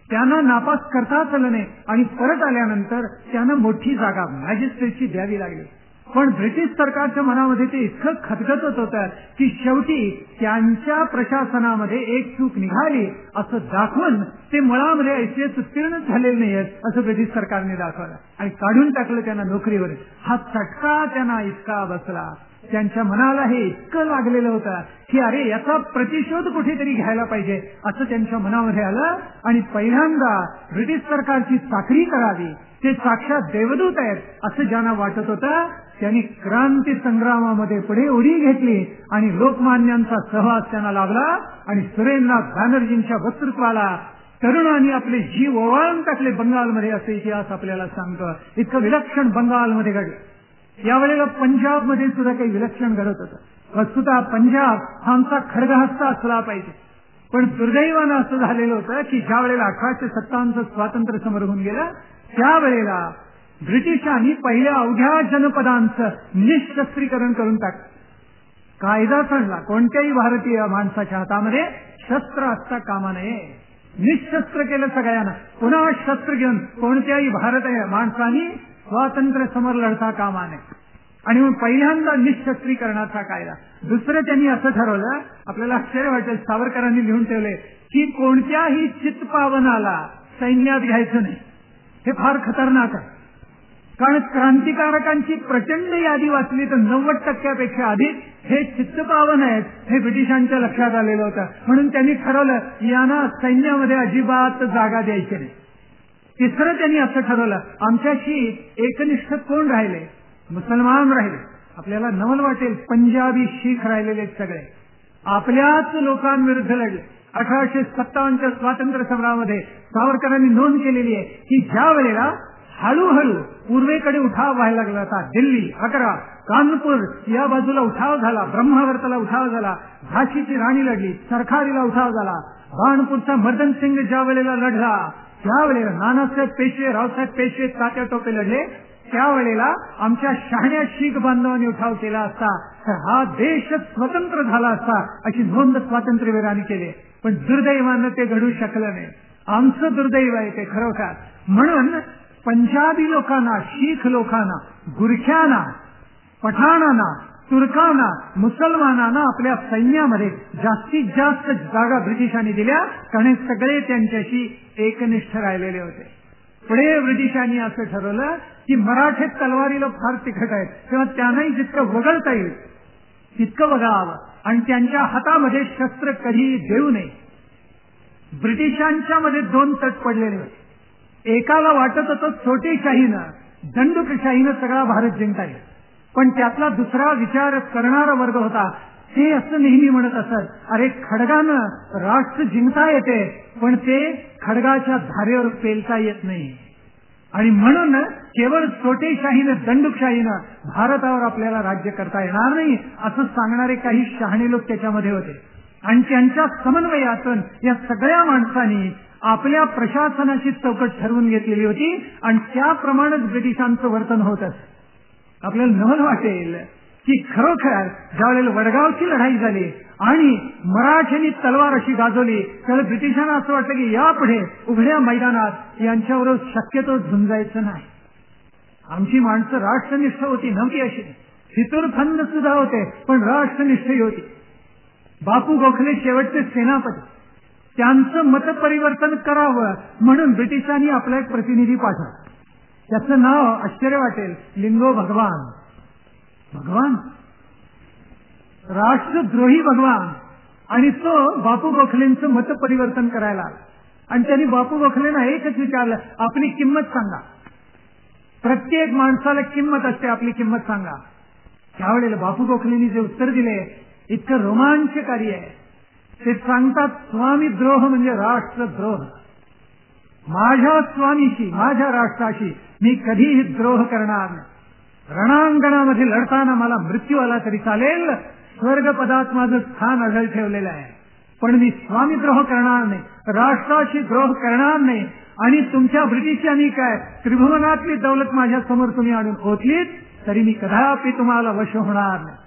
त्यांना नापास करताच आलं नाही आणि परत आल्यानंतर त्यांना मोठी जागा मॅजिस्ट्रेटची द्यावी लागली. पण ब्रिटिश सरकारच्या मनामध्ये ते इतकं खदखदत होतं की शेवटी त्यांच्या प्रशासनामध्ये एक चूक निघाली असं दाखवून ते मुळामध्ये ICS उत्तीर्ण झालेले नाहीत असं ब्रिटिश सरकारने दाखवलं आणि काढून टाकलं त्यांना नोकरीवर. हा चटका त्यांना इतका बसला, त्यांच्या मनाला हे इतकं लागलेलं होतं की अरे याचा प्रतिशोध कुठेतरी घ्यायला पाहिजे असं त्यांच्या मनामध्ये आलं आणि पहिल्यांदा ब्रिटिश सरकारची चाकरी करावी, ते साक्षात देवदूत आहेत असं ज्यांना वाटत होतं त्यांनी क्रांती संग्रामामध्ये पुढे उडी घेतली आणि लोकमान्यांचा सहवास त्यांना लाभला आणि सुरेंद्रनाथ बॅनर्जींच्या वक्तृत्वाला तरुणांनी आपले जीव ओवाळून टाकले बंगालमध्ये, असे इतिहास आपल्याला सांगतो. इतकं विलक्षण बंगालमध्ये घडलं. यावेळेला पंजाबमध्ये सुद्धा काही विलक्षण घडत होतं. वस्तुतः पंजाब हा आमचा खडगहस्ता असला पाहिजे, पण दुर्दैवानं असं झालेलं होतं की ज्या वेळेला 1857 स्वातंत्र्य समर होऊन गेलं त्यावेळेला ब्रिटिशांनी पहिल्या अवघ्या जनपदांचं निशस्त्रीकरण करून टाकलं. कायदा आणला, कोणत्याही भारतीय माणसाच्या हातामध्ये शस्त्र असता कामा नये, निशस्त्र केलं सगळ्यांना. पुन्हा शस्त्र घेऊन कोणत्याही भारतीय माणसांनी स्वातंत्र्य समर लढता कामा नये आणि मग पहिल्यांदा निशस्त्रीकरणाचा कायदा. दुसरं त्यांनी असं ठरवलं, आपल्याला आश्चर्य वाटेल, सावरकरांनी लिहून ठेवले की कोणत्याही चित्पावनाला सैन्यात घ्यायचं नाही. हे फार खतरनाक आहे, कारण क्रांतिकारकांची प्रचंड यादी वाचली तर 90% अधिक हे चित्तपावन आहेत हे ब्रिटिशांच्या लक्षात आलेलं होतं. म्हणून त्यांनी ठरवलं यांना सैन्यामध्ये अजिबात जागा द्यायची नाही. तिसरं त्यांनी असं ठरवलं, आमच्याशी एकनिष्ठ कोण राहिले? मुसलमान राहिले. आपल्याला नवल वाटेल, पंजाबी शीख राहिलेले सगळे आपल्याच लोकांविरुद्ध लढले. 1857च्या स्वातंत्र्य समरामध्ये सावरकरांनी नोंद केलेली आहे की ज्या वेळेला हळूहळू पूर्वेकडे उठाव व्हायला लागला होता, दिल्ली, आग्रा, कानपूर या बाजूला उठाव झाला, ब्रह्मावर्ताला उठाव झाला, झाशीची राणी लढली, सरखारीला उठाव झाला, बाणपूरचा मर्दन सिंग ज्या वेळेला लढला त्यावेळेला नानासाहेब पेशवे, रावसाहेब पेशवे, तात्या टोपे लढले, त्यावेळेला आमच्या शहाण्या शीख बांधवांनी उठाव केला असता तर हा देश स्वतंत्र झाला असता अशी नोंद स्वातंत्र्यवीरांनी केली. पण दुर्दैवानं ते घडू शकलं नाही. आमचं दुर्दैव आहे ते खरोखर. म्हणून पंजाबी लोकांना, शीख लोकांना, गुरख्यांना, पठाणांना, तुर्कांना, मुसलमानांना आपल्या सैन्यामध्ये जास्तीत जास्त जागा ब्रिटिशांनी दिल्या, कारण सगळे त्यांच्याशी एकनिष्ठ राहिलेले होते. पुढे ब्रिटिशांनी असं ठरवलं की मराठे तलवारीला फार तिखट आहेत, तेव्हा त्यांनाही जितकं वगळता येईल तितकं वगळावं आणि त्यांच्या हातामध्ये शस्त्र कधी देऊ नये. ब्रिटिशांच्या मध्ये 2 तट पडलेले होते. एकाला वाटत होतं छोटेशाहीनं, दंडुकशाहीनं सगळा भारत जिंकता येईल, पण त्यातला दुसरा विचार करणारा वर्ग होता ते असं नेहमी म्हणत असत, अरे खडगानं राष्ट्र जिंकता येते, पण ते खडगाच्या धारेवर पेलता येत नाही. आणि म्हणून केवळ सोटेशाहीनं दंडुकशाहीनं भारतावर आपल्याला राज्य करता येणार नाही असं सांगणारे काही शहाणे लोक त्याच्यामध्ये होते. आणि त्यांच्या समन्वयातून या सगळ्या माणसांनी आपल्या प्रशासनाची चौकट ठरवून घेतलेली होती आणि त्याप्रमाणेच ब्रिटिशांचं वर्तन होत असतं. आपल्याला नवल वाटेल की खरोखर ज्यावेळेला वडगावची लढाई झाली आणि मराठ्यांनी तलवार अशी गाजवली, त्यावेळेला ब्रिटिशांना असं वाटलं की यापुढे उघड्या मैदानात यांच्यावर शक्यतो झुंजायचं नाही. आमची माणसं राष्ट्रनिष्ठ होती, नव्हती अशी फितूरफंद सुद्धा होते, पण राष्ट्रनिष्ठ होती. बापू गोखले शेवटचे सेनापती, त्यांचं मतपरिवर्तन करावं म्हणून ब्रिटिशांनी आपला एक प्रतिनिधी पाठवला. त्याचं नाव आश्चर्य वाटेल, लिंगो भगवान. भगवान, राष्ट्रद्रोही भगवान. आणि तो बापू गोखलेंचं मतपरिवर्तन करायला आला. आणि त्यांनी बापू गोखलेंना एकच विचारलं, आपली किंमत सांगा. प्रत्येक माणसाला किंमत असते, आपली किंमत सांगा. त्यावेळेला बापू गोखलेंनी जे उत्तर दिले इतकं रोमांचकारी आहे. ते सांगतात, स्वामीद्रोह म्हणजे राष्ट्रद्रोह. माझ्या स्वामीशी, माझ्या राष्ट्राशी मी कधीही द्रोह करणार नाही. रणांगणामध्ये लढताना मला मृत्यू आला तरी चालेल, स्वर्गपदात माझं स्थान अढळ ठेवलेलं आहे, पण मी स्वामीद्रोह करणार नाही, राष्ट्राशी द्रोह करणार नाही. आणि तुमच्या ब्रिटिशांनी काय त्रिभुवनातली दौलत माझ्या समोर तुम्ही आणून ओतलीत तरी मी कदापि तुम्हाला वश होणार नाही.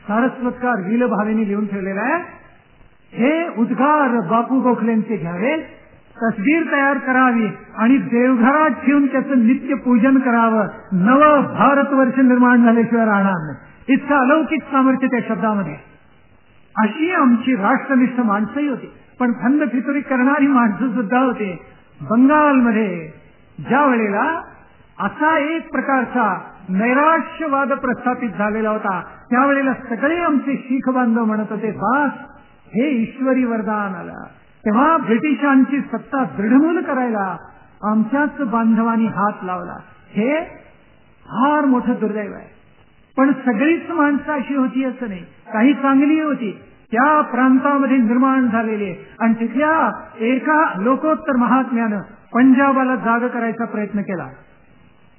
सारस्वतकार विलभावेने लिहून ठेवलेला आहे. हे उद्गार बापू गोखलेंचे घ्यावे, तस्वीर तयार करावी आणि देवघरात ठेवून त्याचं नित्य पूजन करावं. नव भारतवर्ष निर्माण झाल्याशिवाय राहणार नाही. इतकं अलौकिक सामर्थ्य त्या शब्दामध्ये. अशी आमची राष्ट्रनिष्ठ माणसंही होती, पण खंड फितुरी करणारी माणसं सुद्धा होते. बंगालमध्ये ज्या वेळेला असा एक प्रकारचा नैराश्यवाद प्रस्थापित झालेला होता, त्यावेळेला सगळे आमचे शीख बांधव म्हणत होते, बास हे ईश्वरी वरदान आलं. तेव्हा ब्रिटिशांची सत्ता दृढमूल करायला आमच्याच बांधवांनी हात लावला. हे फार मोठं दुर्दैव आहे. पण सगळीच माणसं अशी होती असं नाही, काही चांगली होती त्या प्रांतामध्ये निर्माण झालेले. आणि तिथल्या एका लोकोत्तर महात्म्यानं पंजाबाला जाग करायचा प्रयत्न केला.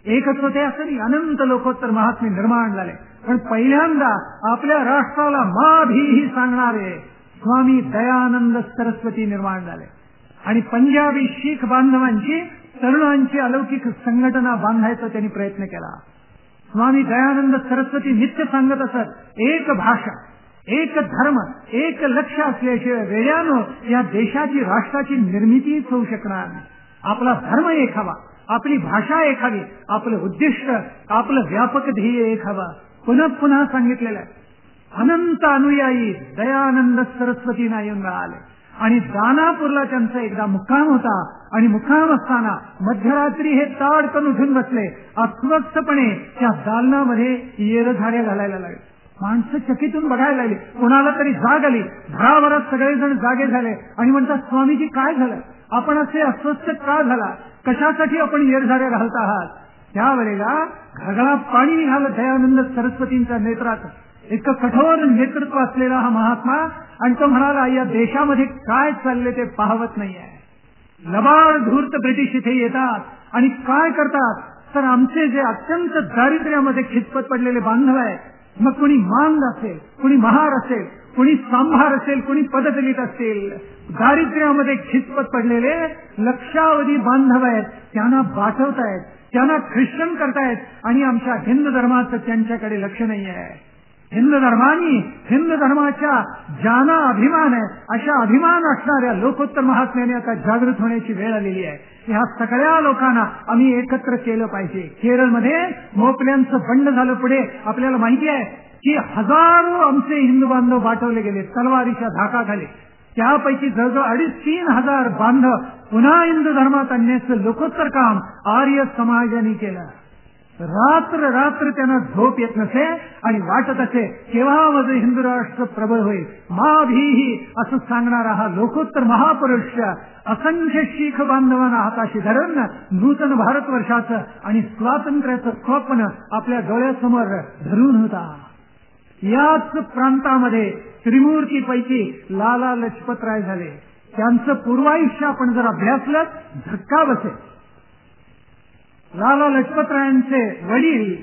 एकच होते असं नाही, अनंत लोकोत्तर महात्मे निर्माण झाले. पण पहिल्यांदा आपल्या राष्ट्राला मा भीही सांगणारे स्वामी दयानंद सरस्वती निर्माण झाले. आणि पंजाबी शीख बांधवांची, तरुणांची अलौकिक संघटना बांधायचा त्यांनी प्रयत्न केला. स्वामी दयानंद सरस्वती नित्य सांगत असत, एक भाषा, एक धर्म, एक लक्ष्य असल्याशिवाय वेळानं या देशाची, राष्ट्राची निर्मितीच होऊ शकणार नाही. आपला धर्म एक हवा, आपली भाषा एक हवी, आपलं उद्दिष्ट, आपलं व्यापक ध्येय एक हवा. पुन्हा पुन्हा सांगितलेलं आहे. अनंत अनुयायी दयानंद सरस्वतींना येऊन आले आणि दानापूरला त्यांचा एकदा मुक्काम होता. आणि मुक्काम असताना मध्यरात्री हे ताडकन उठून बसले. अस्वस्थपणे त्या दालनामध्ये येरझाऱ्या घालायला लागले. माणसं चकितून बघायला लागली. कोणाला तरी जाग आली. भराभरात सगळेजण जागे झाले आणि म्हणतात, स्वामीजी काय झालं, आपण असे अस्वस्थ का झाला, कशासाठी आपण येरझाऱ्या घालत आहात. त्यावेळेला घगळा पाणी निघालं दयानंद सरस्वतींच्या नेत्रात. इतकं कठोर नेतृत्व असलेला हा महात्मा. आणि तो म्हणाला, या देशामध्ये काय चालले ते पाहवत नाहीये. लबाड धूर्त ब्रिटिश इथे येतात आणि काय करतात तर आमचे जे अत्यंत दारिद्र्यामध्ये खितपत पडलेले बांधव आहेत, मग कुणी मांग असेल, कुणी महार असेल, कुणी सांभार असेल, कुणी पददलित असतील, दारिद्र्यामध्ये खितपत पडलेले लक्षावधी बांधव आहेत, त्यांना बाटवतायत, त्यांना ख्रिश्चन करतायत. आणि आमच्या हिंदू धर्माचं त्यांच्याकडे लक्ष नाही आहे. हिंदू धर्मानी, हिंदू धर्माच्या ज्यांना अभिमान आहे अशा अभिमान असणाऱ्या लोकोत्तर महात्म्याने आता जागृत होण्याची वेळ आलेली आहे. ह्या सगळ्या लोकांना आम्ही एकत्र केलं पाहिजे. केरळमध्ये मोपल्यांचं बंड झालं. पुढे आपल्याला माहिती आहे की हजारो आमचे हिंदू बांधव बाटवले गेले तलवारीच्या धाकाखाली. त्यापैकी जवळजवळ 2,500 बांधव पुन्हा हिंदू धर्मात आणण्याचं लोकोत्तर काम आर्य समाजाने केलं. रात्र रात्र त्यांना झोप येत नसे आणि वाटत असे केव्हा माझं हिंदू राष्ट्र प्रबळ होईल. मा भीही असं सांगणारा हा लोकोत्तर महापुरुष असंख्य शीख बांधवांना हाताशी धरून नूतन भारतवर्षाचं आणि स्वातंत्र्याचं स्वप्न आपल्या डोळ्यासमोर धरून होता. याच प्रांतामध्ये त्रिमूर्तीपैकी लाला लजपतराय झाले. त्यांचं पूर्वायुष्य आपण जर अभ्यासलं धक्का बसेल. लाला लजपतरायांचे वडील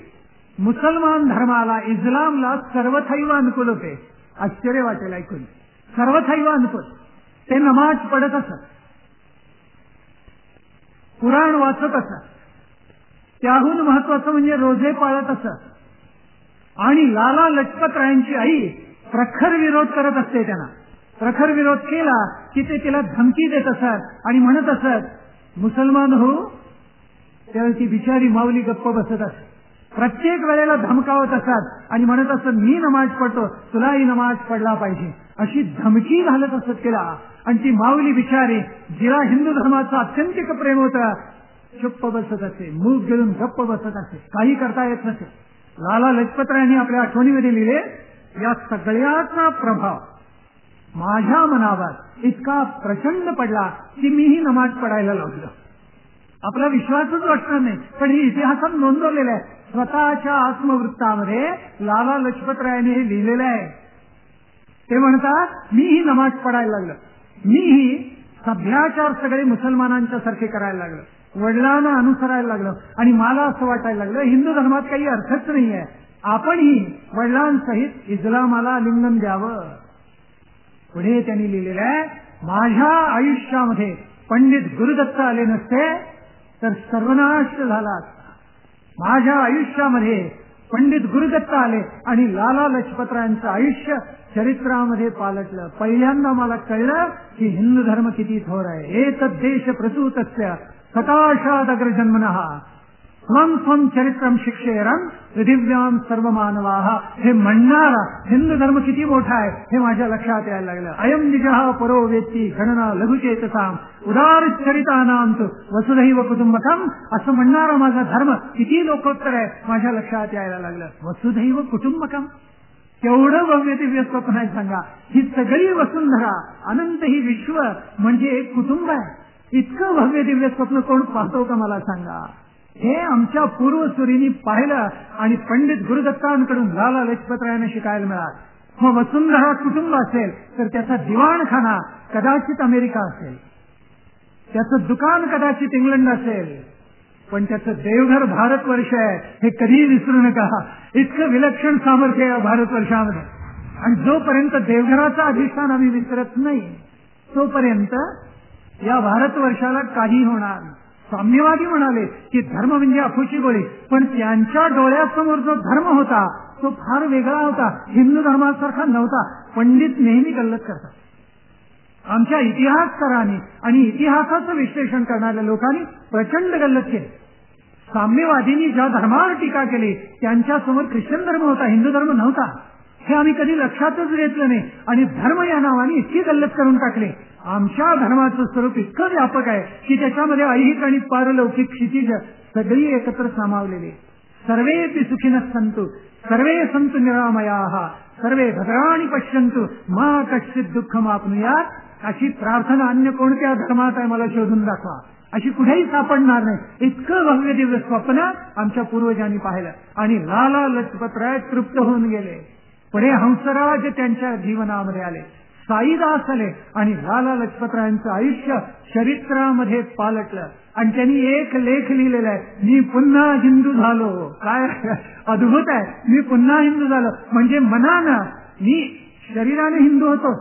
मुसलमान धर्माला, इस्लामला सर्वथैव अनुकूल होते. आश्चर्य वाटेल ऐकून. सर्वथैव अनुकूल. ते नमाज पडत असत, कुराण वाचत असत, त्याहून महत्वाचं म्हणजे रोजे पाळत असत. आणि लाला लजपतरायांची आई प्रखर विरोध करत असते. त्यांना प्रखर विरोध केला की ते तिला धमकी देत असत आणि म्हणत असत मुसलमान हो. त्यावेळी ती बिचारी माऊली गप्प बसत असत. प्रत्येक वेळेला धमकावत असत आणि म्हणत असत मी नमाज पडतो, तुलाही नमाज पडला पाहिजे, अशी धमकी घालत असत तिला. आणि ती माऊली बिचारी, जिला हिंदू धर्माचं अत्यंतिक प्रेम होतं, चुप्प बसत असे, मूग गिळून गप्प बसत असे, काही करता येत नसे. लाला लजपतरायांनी आपल्या आठवणीमध्ये लिहिले, या सगळ्याचा प्रभाव माझ्या मनावर इतका प्रचंड पडला की मीही नमाज पडायला लागलो. आपला विश्वासच वाटणार नाही, पण ही इतिहासात नोंदवलेलं आहे. स्वतःच्या आत्मवृत्तामध्ये लाला लजपतरायांनी हे लिहिलेलं आहे. ते म्हणतात मीही नमाज पडायला लागलो, मीही सभ्याचार सगळे मुसलमानांच्या सारखे करायला लागलो, वडिलांना अनुसरायला लागलो. आणि मला असं वाटायला लागलं हिंदू धर्मात काही अर्थच नाहीये, आपणही वडिलांसहित इस्लामाला आलिंगन द्यावं. पुढे त्यांनी लिहिलेलं आहे, माझ्या आयुष्यामध्ये पंडित गुरुदत्त आले नसते तर सर्वनाश झाला असता. माझ्या आयुष्यामध्ये पंडित गुरुदत्त आले आणि लाला लजपतरायांचं आयुष्य चरित्रामध्ये पालटलं. पहिल्यांदा मला कळलं की हिंदू धर्म किती थोर आहे. एतद् देश प्रसूतस्य सकाशादग्रजन्मनः स्वं स्वं चरित्रम शिक्षेरं पृथिव्यां सर्व मानवाः. हे म्हणणारा हिंदू धर्म किती मोठा आहे हे माझ्या लक्षात यायला लागलं. अयम निजः परो वेत्ती गणना लघुचेतसाम उदार चरितानां तु वसुधैव कुटुंबकम. असं म्हणणारा माझा धर्म किती लोकोत्तर आहे माझ्या लक्षात यायला लागलं. वसुधैव कुटुंबकम, केवढं भव्य दिव्य स्वप्न आहे सांगा. ही सगळी वसुंधरा, अनंत ही विश्व म्हणजे एक कुटुंब आहे. इतकं भव्य दिव्य स्वप्न कोण पाहतो का मला सांगा. हे आमच्या पूर्वसुरींनी पाहिलं आणि पंडित गुरुदत्तांकडून लाला लजपतरायांना शिकायला मिळालं. मग वसुंधरा कुटुंब असेल तर त्याचा दिवाणखाना कदाचित अमेरिका असेल, त्याचं दुकान कदाचित इंग्लंड असेल, पण त्याचं देवघर भारतवर्ष आहे हे कधीही विसरू नका. इतकं विलक्षण सामर्थ्य आहे भारतवर्षामध्ये. आणि जोपर्यंत देवघराचं अधिष्ठान आम्ही विसरत नाही तोपर्यंत या भारतवर्षाला काही होणार नाही. साम्यवादी म्हणाले की धर्म म्हणजे अफूची गोळी, पण त्यांच्या डोळ्यासमोर जो धर्म होता तो फार वेगळा होता, हिंदू धर्मासारखा नव्हता. पंडित नेहमी गल्लत करतात. आमच्या इतिहासकारांनी आणि इतिहासाचं विश्लेषण करणाऱ्या लोकांनी प्रचंड गल्लत केली. साम्यवादींनी ज्या धर्मावर टीका केली त्यांच्यासमोर ख्रिश्चन धर्म होता, हिंदू धर्म नव्हता. हे आम्ही कधी लक्षातच घेतलं नाही आणि धर्म या नावाने इतकी गल्लत करून टाकले. आमच्या धर्माचं स्वरूप इतकं व्यापक आहे की त्याच्यामध्ये ऐहिक आणि पारलौकिक क्षितिज सगळी एकत्र सामावलेली. सर्वेपि सुखिनः सन्तु सर्वे सन्तु निरामयाः सर्वे भद्राणि पश्यन्तु मा कश्चित् दुःखमाप्नुयात्. अशी प्रार्थना अन्य कोणत्या धर्मात आहे मला शोधून दाखवा, अशी कुठेही सापडणार नाही. इतकं भव्य दिव्य स्वप्न आमच्या पूर्वजांनी पाहिलं आणि लाला लजपतराय तृप्त होऊन गेले. पुढे हंसराज त्यांच्या जीवनामध्ये आले, साईदास आले आणि लाला लजपतरायांचं आयुष्य चरित्रामध्ये पालटलं. आणि त्यांनी एक लेख लिहिलेला आहे, मी पुन्हा हिंदू झालो. काय अद्भुत आहे, मी पुन्हा हिंदू झालो. म्हणजे मनानं मी शरीराने हिंदू होतो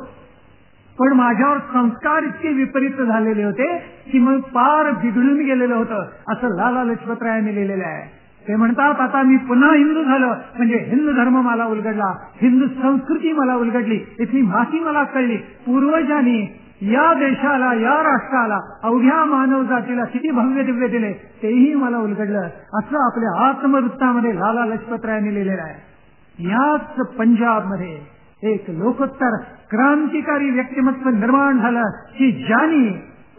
पण माझ्यावर संस्कार इतके विपरीत झालेले होते की मग पार बिघडून गेलेलं होतं, असं लाला लजपतरायांनी लिहिलेलं आहे. ते म्हणतात आता मी पुन्हा हिंदू झालो म्हणजे हिंदू धर्म मला उलगडला, हिंदू संस्कृती मला उलगडली, इथली माती मला कळली. पूर्वजांनी या देशाला, या राष्ट्राला, अवघ्या मानव जातीला किती भव्य दिव्य दिले तेही मला उलगडलं, असं आपल्या आत्मवृत्तामध्ये लाला लजपतरायांनी लिहिलेलं आहे. याच पंजाबमध्ये एक लोकोत्तर क्रांतिकारी व्यक्तिमत्व निर्माण झालं की ज्यांनी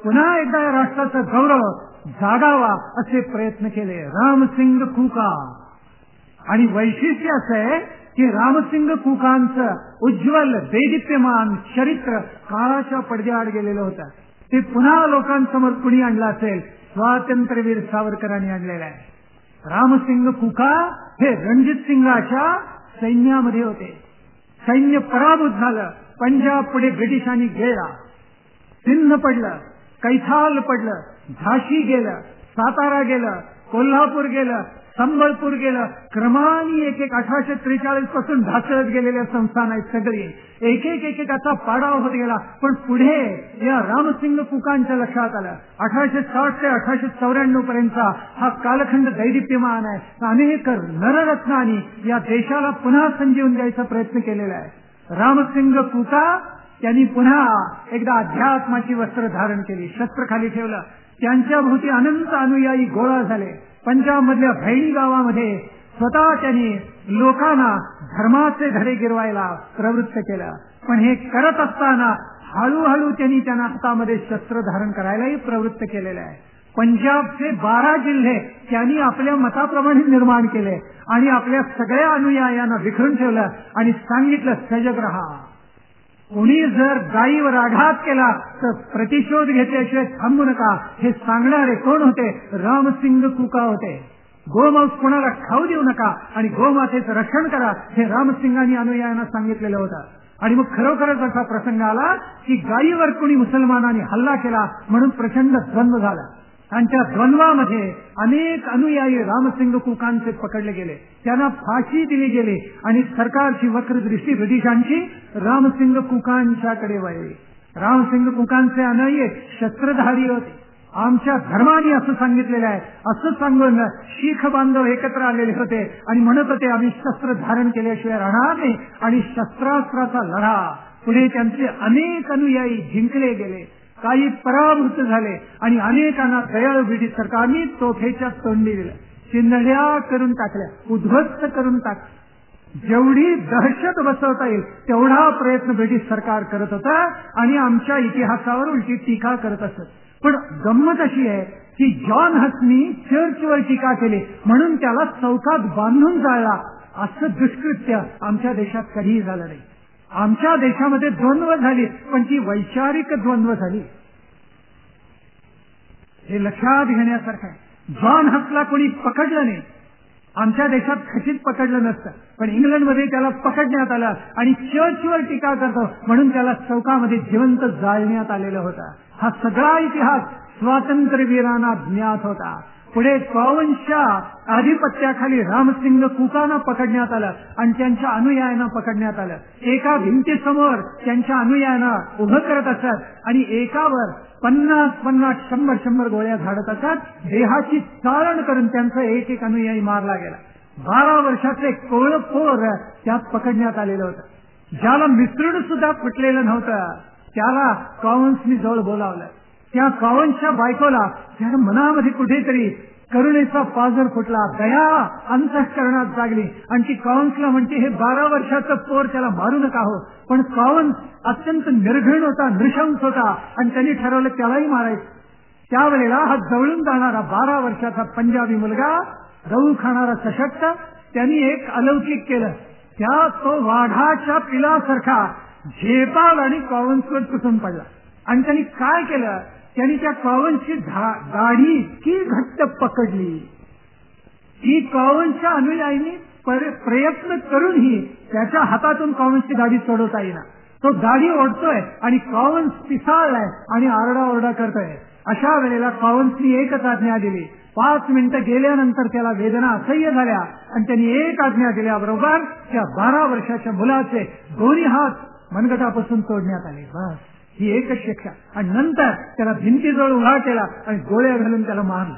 पुन्हा एकदा या राष्ट्राचा गौरव जागावा असे प्रयत्न केले. रामसिंग कुका. आणि वैशिष्ट्य असं आहे की रामसिंग कुकांचं उज्ज्वल देदीप्यमान चरित्र काळाच्या पडद्याआड गेलेलं होतं. ते पुन्हा लोकांसमोर कुणी आणलं असेल, स्वातंत्र्यवीर सावरकरांनी आणलेलं आहे. रामसिंग कुका हे रणजित सिंगाच्या सैन्यामध्ये होते. सैन्य पराभूत झालं. पंजाब पुढे ब्रिटिशांनी गेला. सिंध पडलं, कैथाल पडलं, झाशी गेलं, सातारा गेलं, कोल्हापूर गेलं, संबळपूर गेलं. क्रमाने एक 1843 पासून ढासळत गेलेल्या संस्थान आहेत सगळी. एक एक असा पाडाव होत गेला. पण पुढे या रामसिंग कुकांच्या लक्षात आलं 1860 ते 1894 पर्यंतचा हा कालखंड दैदिप्यमान आहे. अनेक नररत्नांनी या देशाला पुन्हा संजीवन द्यायचा प्रयत्न केलेला आहे. रामसिंग कुका त्यांनी पुन्हा एकदा अध्यात्माची वस्त्र धारण केली, शस्त्र खाली ठेवलं. त्यांच्या भोवती अनंत अनुयायी गोळा झाले. पंजाब मधल्या भैणी गावामध्ये स्वतः त्यांनी लोकांना धर्माचे धडे गिरवायला प्रवृत्त केलं. पण हे करत असताना हळूहळू त्यांनी त्यांना हातामध्ये शस्त्र धारण करायलाही प्रवृत्त केलेलं आहे. पंजाबचे 12 जिल्हे त्यांनी आपल्या मताप्रमाणे निर्माण केले आणि आपल्या सगळ्या अनुयायांना विखरून ठेवलं आणि सांगितलं सजग रहा. कोणी जर गायीवर आघात केला तर प्रतिशोध घेतल्याशिवाय थांबू नका. हे सांगणारे कोण होते? रामसिंग कुका होते. गोमांस कोणाला खाऊ देऊ नका आणि गोमातेचं रक्षण करा, हे रामसिंगांनी अनुयायांना सांगितलेलं होतं. आणि मग खरोखरच असा प्रसंग आला की गायीवर कोणी मुसलमानांनी हल्ला केला म्हणून प्रचंड द्वंद्व झाला. आणि त्या द्वंद्वामध्ये अनेक अनुयायी रामसिंग कुकांचे पकडले गेले, त्यांना फाशी दिली गेली आणि सरकारची वक्रदृष्टी ब्रिटिशांची रामसिंग कुकांच्याकडे वळली. रामसिंग कुकांचे अनुयायी शस्त्रधारी होते. आमच्या धर्माने असं सांगितलेलं आहे असं सांगून शीख बांधव एकत्र आलेले होते आणि म्हणत होते आम्ही शस्त्र धारण केल्याशिवाय राहणार नाही आणि शस्त्रास्त्राचा लढा. पुढे त्यांचे अनेक अनुयायी जिंकले गेले, काही पराभूत झाले आणि अनेकांना दयाळू ब्रिटिश सरकारने तोफेच्या तोंडी दिलं, चिंधड्या करून टाकल्या, उद्ध्वस्त करून टाकल्या. जेवढी दहशत बसवता येईल तेवढा प्रयत्न ब्रिटिश सरकार करत होता आणि आमच्या इतिहासावर उलटी टीका करत असत. पण गंमत अशी आहे की जॉन हसनी चर्चवर टीका केली म्हणून त्याला चौकात बांधून जाळला, असं दुष्कृत्य आमच्या देशात कधीही झालं नाही. आमच्या देशामध्ये द्वंद्व झाली पण ती वैचारिक द्वंद्व झाली, हे लक्षात घेण्यासारखं आहे. जॉन हसला कोणी पकडलं नाही, आमच्या देशात खचित पकडलं नसतं, पण इंग्लंडमध्ये त्याला पकडण्यात आलं आणि चर्चवर टीका करतो म्हणून त्याला चौकामध्ये जिवंत जाळण्यात आलेलं होतं. हा सगळा इतिहास स्वातंत्र्यवीरांना ज्ञात होता. पुढे कॉवन्सच्या आधिपत्याखाली रामसिंग कुकांना पकडण्यात आलं आणि त्यांच्या अनुयायांना पकडण्यात आलं. एका भिंतीसमोर त्यांच्या अनुयायांना उभं करत असत आणि एकावर 50-50, 100-100 गोळ्या झाडत असत. देहाची चाळण करून त्यांचा एक अनुयायी मारला गेला. 12 वर्षाचे कोळपोर त्यात पकडण्यात आलेलं होतं. ज्याला मिसळून सुद्धा फुटलेलं नव्हतं त्याला कॉवन्सनी जवळ बोलावलं. त्या कॉवन्सच्या बायकोला त्या मनामध्ये कुठेतरी करुणेचा पाझर फुटला, दया अंतःकरणात जागली आणि ती कॉवन्सला म्हणते हे 12 वर्षाचं पोर त्याला मारू नका हो. पण कॉवन्स अत्यंत निर्घृण होता, नृशंस होता आणि त्यांनी ठरवलं त्यालाही मारायचं. त्यावेळेला हा जवळून जाणारा 12 वर्षाचा पंजाबी मुलगा, गहू खाणारा सशक्त, त्यांनी एक अलौकिक केलं. त्या तो वाघाच्या पिलासारखा झेपावला आणि कॉवन्सवर पुसून पडला. आणि त्यांनी काय केलं, त्यांनी त्या कॉवन्सची दाढी इतकी घट्ट पकडली की कॉवन्सच्या अनुयायींनी प्रयत्न करूनही त्याच्या हातातून कॉवन्सची दाढी सोडवता येईना. तो दाढी ओढतोय आणि कॉवन्स पिसाळलाय आणि आरडाओरडा करतोय. अशा वेळेला कॉवन्सनी एकच आज्ञा दिली. 5 मिनिटं गेल्यानंतर त्याला वेदना असह्य झाल्या आणि त्यांनी एक आज्ञा दिल्याबरोबर त्या 12 वर्षाच्या मुलाचे दोन्ही हात मनगटापासून तोडण्यात आले. बस ही एकच शिक्षा. आणि नंतर त्याला भिंतीजवळ उभा केला आणि गोळ्या घालून त्याला मारलं.